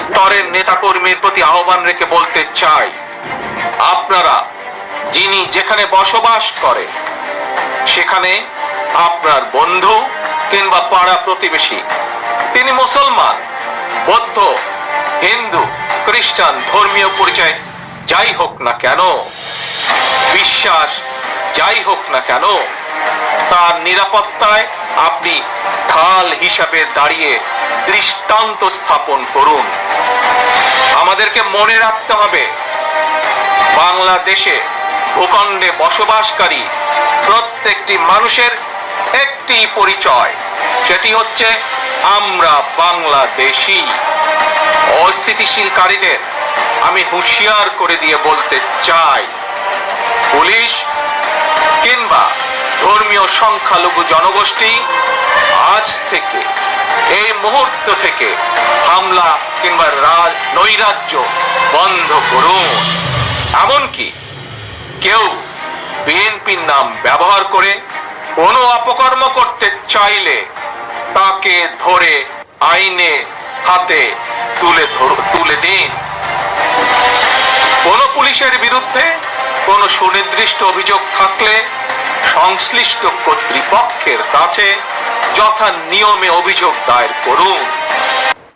স্তরের নেতাকর্মীর প্রতি আহ্বান রেখে বলতে চাই, আপনারা যিনি যেখানে বসবাস করে সেখানে আপনার বন্ধু কিংবা পাড়া প্রতিবেশী, তিনি মুসলমান, বৌদ্ধ, হিন্দু, খ্রিস্টান, ধর্মীয় পরিচয় যাই হোক না কেন, বিশ্বাস যাই হোক না কেন, তার নিরাপত্তায় আপনি ঢাল হিসাবে দাঁড়িয়ে দৃষ্টান্ত স্থাপন করুন। আমাদেরকে মনে রাখতে হবে, বাংলাদেশে ভূখণ্ডে বসবাসকারী প্রত্যেকটি মানুষের একটি পরিচয়, সেটি হচ্ছে আমরা বাংলাদেশী। অস্থিতিশীলকারীদের আমি হুঁশিয়ার করে দিয়ে বলতে চাই, পুলিশ কিংবা ধর্মীয় সংখ্যালঘু জনগোষ্ঠী আজ থেকে, এই মুহূর্ত থেকে হামলা কিংবা নৈরাজ্য বন্ধ করুন। এমনকি কেউ বিএনপির নাম ব্যবহার করে কোনো অপকর্ম করতে চাইলে তাকে ধরে আইনে হাতে তুলে দিন। কোন পুলিশের বিরুদ্ধে কোন সুনির্দিষ্ট অভিযোগ থাকলে সংশ্লিষ্ট কর্তৃপক্ষের কাছে যথা নিয়মে অভিযোগ দায়ের করুন।